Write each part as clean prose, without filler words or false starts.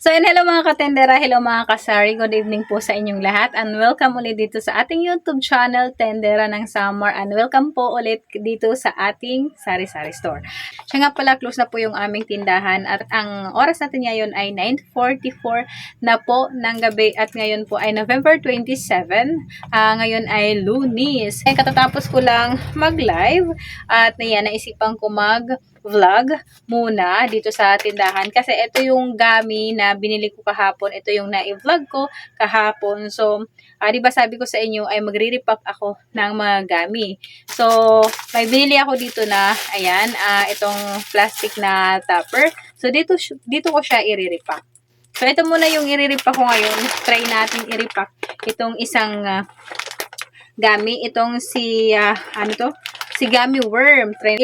So, and hello mga katendera, hello mga kasari, good evening po sa inyong lahat and welcome ulit dito sa ating YouTube channel, Tendera ng Samar, and welcome po ulit dito sa ating sari-sari store. Siya nga pala, close na po yung aming tindahan at ang oras natin ngayon ay 9:44 na po ng gabi at ngayon po ay November 27, ngayon ay Lunes. And katatapos ko lang mag-live at naisipan ko mag-vlog muna dito sa tindahan kasi ito yung gami na binili ko kahapon, ito yung na-vlog ko kahapon. So, di ba sabi ko sa inyo ay magre-repack ako ng mga gami. So, may binili ako dito na ayan, itong plastic na tupper. So, dito ko siya i-repack. So, ito muna yung i-repack ko ngayon. Try natin i-repack itong isang gami, itong si si gummy worm. Try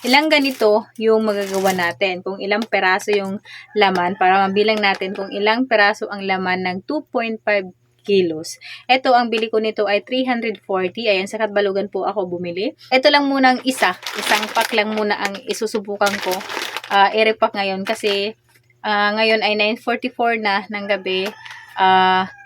ilang ganito yung magagawa natin. Kung ilang peraso yung laman para mabilang natin kung ilang peraso ang laman ng 2.5 kilos. Ito, ang bili ko nito ay 340. Ayan, sa Katbalogan po ako bumili. Ito lang muna ang isang pack lang muna ang isusubukan ko i-repack ngayon kasi ngayon ay 9:44 na ng gabi.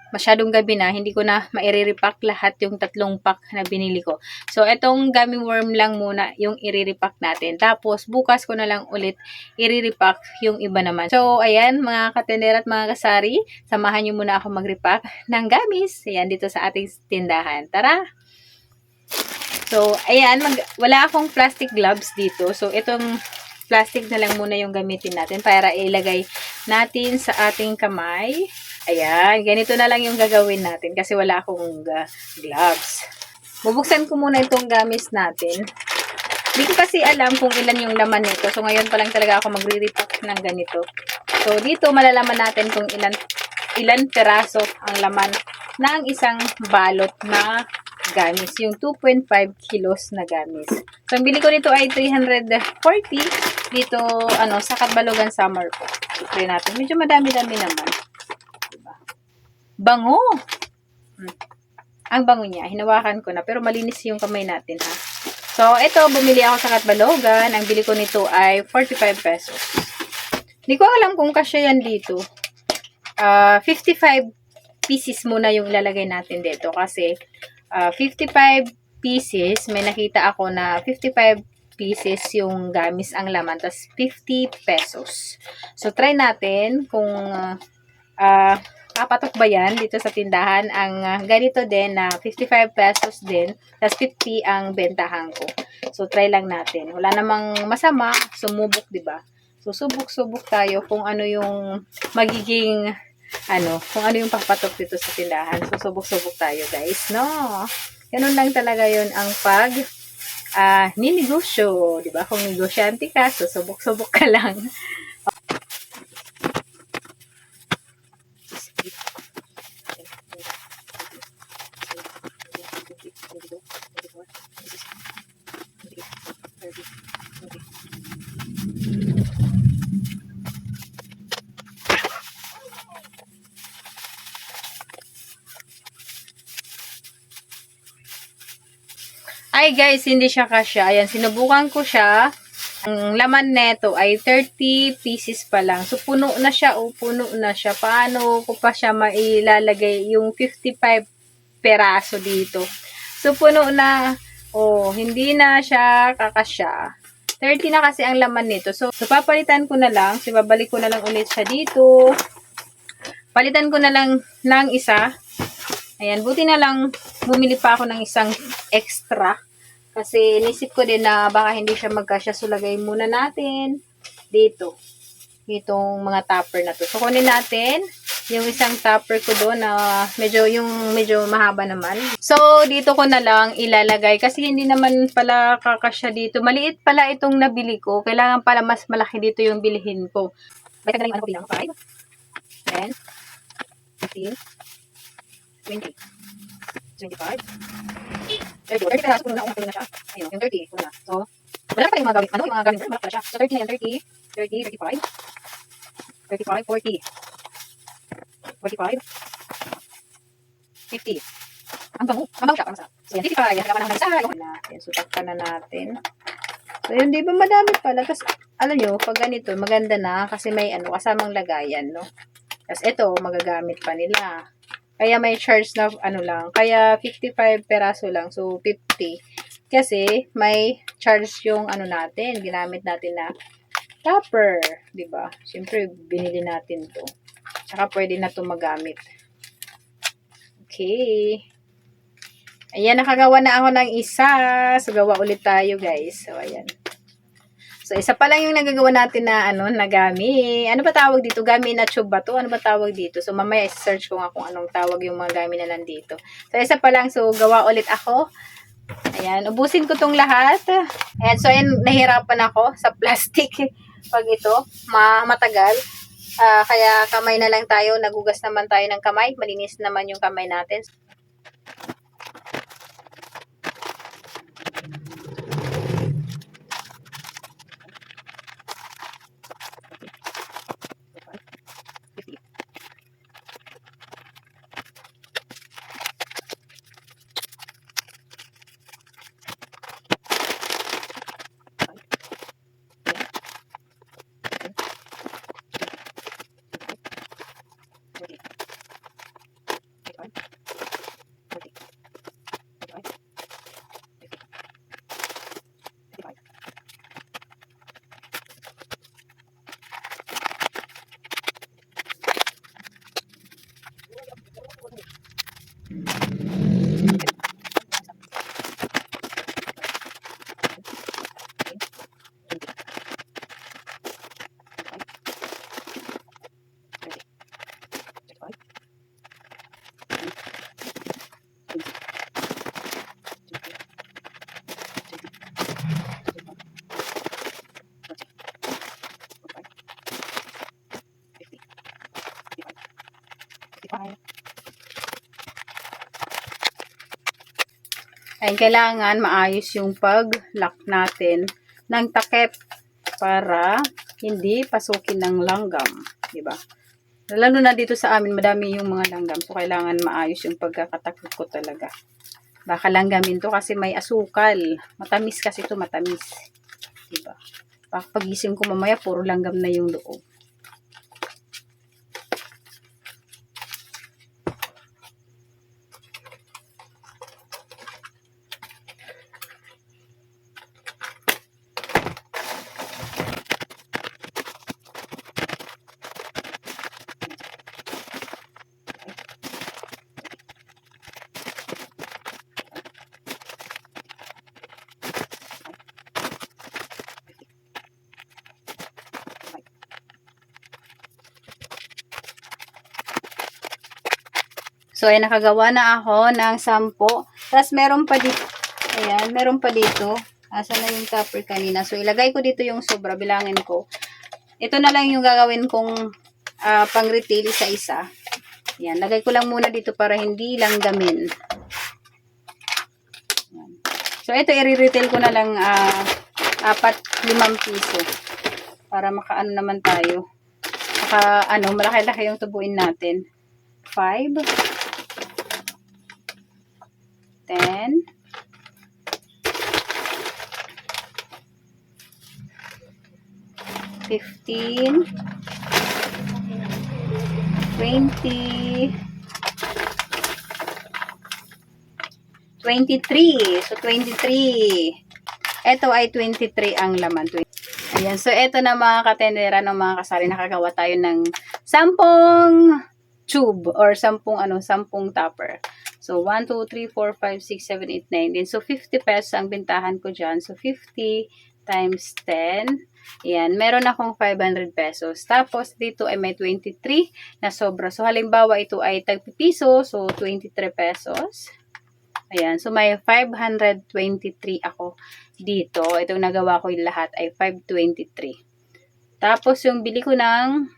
Masyadong gabi na, hindi ko na maire-repack lahat yung 3 pack na binili ko. So, etong gummy worm lang muna yung i-repack natin. Tapos, bukas ko na lang ulit i-repack yung iba naman. So, ayan, mga katendera at mga kasari, samahan nyo muna ako mag-repack ng gamis. Ayan, dito sa ating tindahan. Tara! So, ayan, wala akong plastic gloves dito. So, itong plastic na lang muna yung gamitin natin para ilagay natin sa ating kamay. Ayan, ganito na lang yung gagawin natin kasi wala akong gloves. Bubuksan ko muna itong gamis natin. Hindi ko kasi alam kung ilan yung laman nito. So, ngayon pa lang talaga ako magre-repack ng ganito. So, dito malalaman natin kung ilan peraso ang laman ng isang balot na gamis. Yung 2.5 kilos na gamis. So, ang bili ko nito ay 340 dito, sa Katbalogan Summer po. Try natin. Medyo madami-dami naman. Bango! Ang bango niya. Hinawakan ko na. Pero malinis yung kamay natin, ha. So, ito, bumili ako sa Katbalogan. Ang bili ko nito ay 45 pesos. Hindi ko alam kung kasya yan dito. 55 pieces muna yung ilalagay natin dito. Kasi, 55 pieces, may nakita ako na 55 pieces yung gamis ang laman. Tapos, 50 pesos. So, try natin kung papatok ba yan dito sa tindahan. Ang ganito din na 55 pesos din, tas 50 ang bentahan ko. So, try lang natin. Wala namang masama, sumubok, diba? So, subok-subok tayo kung ano yung magiging, kung ano yung papatok dito sa tindahan. So, subok-subok tayo, guys, no? Ganun lang talaga yun ang ninegosyo, diba? Kung negosyante ka, so, subok-subok ka lang. Ay guys, hindi siya kasya. Ayan, sinubukan ko siya. Ang laman neto ay 30 pieces pa lang. So, puno na siya. Puno na siya. Paano ko pa siya mailalagay yung 55 peraso dito? So, puno na. Hindi na siya kakasya. 30 na kasi ang laman nito. So, papalitan ko na lang. So, babalik ko na lang ulit siya dito. Palitan ko na lang ng isa. Ayan, buti na lang bumili pa ako ng isang extra. Kasi nisip ko din na baka hindi siya magkasya. So, lagay muna natin dito. Itong mga tupper na to. So, kunin natin yung isang tupper ko doon na medyo mahaba naman. So, dito ko na lang ilalagay. Kasi hindi naman pala kakasya dito. Maliit pala itong nabili ko. Kailangan pala mas malaki dito yung bilihin ko. May kagaling ko bilang 5, 10, 15, 20, 25, 30 peraso, puno na ako, na siya. Ayun, yung 30, puno na. So, wala pa yung mga gamit, yung mga gamit, wala pa siya. So, 30 na yan, 30, 35, 35, 40, 45, 50. Ang bango siya, parang masarap. So, yan, 55, yan, halaman ng isa, yan, sutak ka na natin. So, yun, di ba madami pala, tapos, alam nyo, pag ganito, maganda na kasi may ano, kasamang lagayan, no? Tapos ito, magagamit pa nila. Kaya may charge na ano lang. Kaya 55 peraso lang. So, 50. Kasi may charge yung ano natin. Ginamit natin na topper. 'Di ba? Siyempre, binili natin to. Tsaka pwede na to magamit. Okay. Ayan, nakagawa na ako ng isa. So, gawa ulit tayo, guys. So, ayan. So, isa pa lang yung nagagawa natin na, ano, na gami. Ano ba tawag dito? Gami na tube ba to? Ano ba tawag dito? So, mamaya search ko nga kung anong tawag yung mga gami na nandito. So, isa pa lang. So, gawa ulit ako. Ayan, ubusin ko tong lahat. Ayan, so, ayan, nahirapan ako sa plastic. Pag ito, matagal. Kaya kamay na lang tayo. Nagugas naman tayo ng kamay. Malinis naman yung kamay natin. Ay, kailangan maayos yung pag-lock natin ng takip para hindi pasukin ng langgam, di ba? Lalo na dito sa amin, madami yung mga langgam. So, kailangan maayos yung pagkakatakip ko talaga. Baka langgamin to kasi may asukal. Matamis kasi to, matamis. Di ba? Baka pagising ko mamaya, puro langgam na yung loob. So, ay nakagawa na ako ng 10. Tapos, meron pa dito. Ayan, meron pa dito. Asa na yung topper kanina. So, ilagay ko dito yung sobra. Bilangin ko. Ito na lang yung gagawin kong pang-retail sa isa. Ayan, lagay ko lang muna dito para hindi lang gamin. Ayan. So, ito, i-retail ko na lang 4-5 piso. Para makaano naman tayo. Malaki-laki yung tubuin natin. 5, 10, 15, 20, 23. So, 23. Ito ay 23 ang laman. Ayan. So, ito na mga katendera ng mga kasari. Nakagawa tayo ng 10 tube or 10 topper. So, 1, 2, 3, 4, 5, 6, 7, 8, 9. Then, so, 50 pesos ang bintahan ko dyan. So, 50 times 10. Ayan. Meron akong 500 pesos. Tapos, dito ay may 23 na sobra. So, halimbawa, ito ay tagpipiso. So, 23 pesos. Ayan. So, may 523 ako dito. Itong nagawa ko yung lahat ay 523. Tapos, yung bili ko ng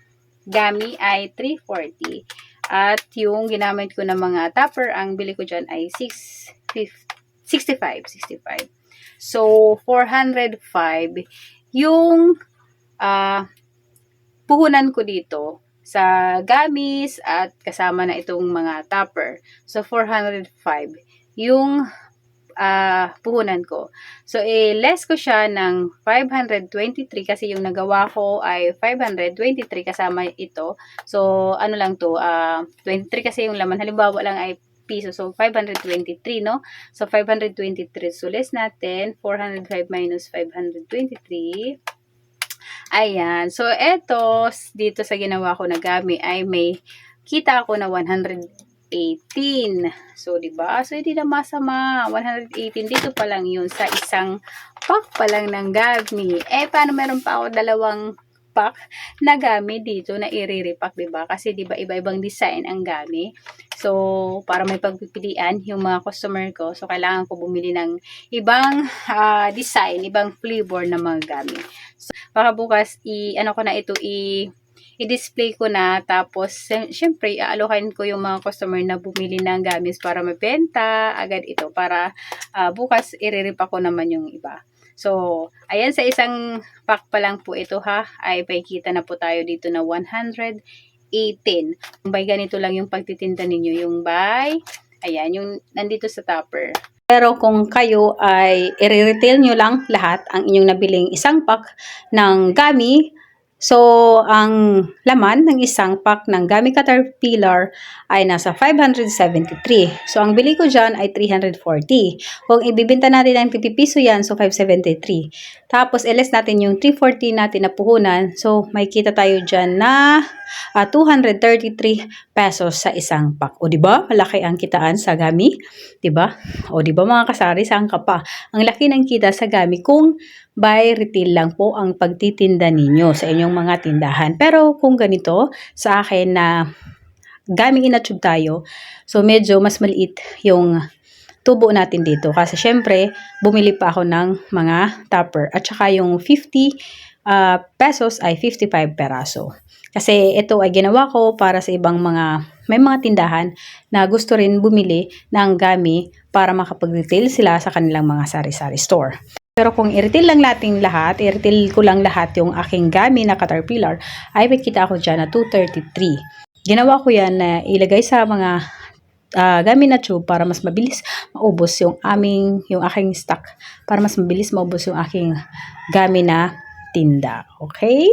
gami ay 340. At yung ginamit ko ng mga topper, ang bili ko dyan ay 65. So, 405 yung puhunan ko dito sa gamis at kasama na itong mga topper. So, 405 yung puhunan ko. So, less ko siya ng 523 kasi yung nagawa ko ay 523 kasama ito. So, ano lang to, 23 kasi yung laman. Halimbawa lang ay piso. So, 523, no? So, 523. So, less natin, 405 minus 523. Ayan. So, eto, dito sa ginawa ko na gami ay may kita ako na 118. So, di ba? So, hindi na masama. 118. Dito pa lang yun sa isang pack pa lang ng gami. Paano meron pa ako dalawang pack na gami dito na i-repack, di ba? Kasi, di ba, iba-ibang design ang gami. So, para may pagpipilian yung mga customer ko. So, kailangan ko bumili ng ibang design, ibang flavor na mga gami. So, baka bukas ano ko na ito i-display ko na, tapos syempre aalokan ko yung mga customer na bumili ng gamis para mabenta agad ito para bukas iriripa ko naman yung iba. So, ayan, sa isang pack pa lang po ito ay makikita na po tayo dito na 118. By ganito lang yung pagtitinda ninyo, yung by, ayan, yung nandito sa topper. Pero kung kayo ay i-retail nyo lang lahat ang inyong nabiling isang pack ng gami, so ang laman ng isang pack ng gami Caterpillar ay nasa 573. So ang bili ko dyan ay 340. Kung ibibenta natin ng 50 piso yan, so 573. Tapos less natin yung 340 natin na puhunan. So may kita tayo dyan na 233 pesos sa isang pack. O di ba? Malaki ang kitaan sa gami, 'di ba? O di ba mga kasari, saan ka pa? Ang laki ng kita sa gami kung by retail lang po ang pagtitinda ninyo sa inyong mga tindahan. Pero kung ganito sa akin na gami inatube tayo, so medyo mas maliit yung tubo natin dito kasi syempre bumili pa ako ng mga topper at saka yung 50 pesos ay 55 peraso. Kasi ito ay ginawa ko para sa ibang may mga tindahan na gusto rin bumili ng gami para makapag-retail sila sa kanilang mga sari-sari store. Pero kung i-retail lang natin lahat, i-retail ko lang lahat yung aking gami na Caterpillar, ay makikita ako dyan na 233. Ginawa ko yan na ilagay sa mga gami na tube para mas mabilis maubos yung aking stock, para mas mabilis maubos yung aking gami na tinda. Okay?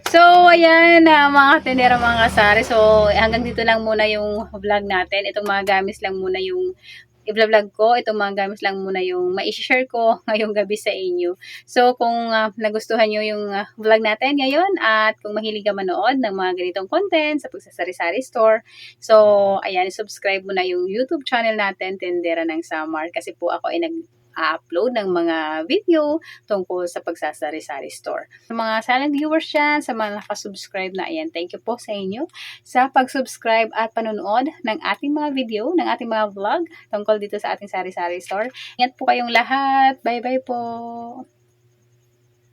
So, ayan mga tendera, mga kasari. So, hanggang dito lang muna yung vlog natin. Itong mga gamis lang muna yung i-vlog ko. Itong mga gamis lang muna yung ma-share ko ngayong gabi sa inyo. So, kung nagustuhan nyo yung vlog natin ngayon at kung mahilig ka manood ng mga ganitong content sa pagsasari-sari store, so, ayan, subscribe mo na yung YouTube channel natin, Tendera ng Samar, kasi po ako ay upload ng mga video tungkol sa pagsasari-sari store. Sa mga silent viewers dyan, sa mga nakasubscribe na, ayan, thank you po sa inyo sa pag-subscribe at panonood ng ating mga video, ng ating mga vlog tungkol dito sa ating sari-sari store. Ingat po kayong lahat. Bye-bye po!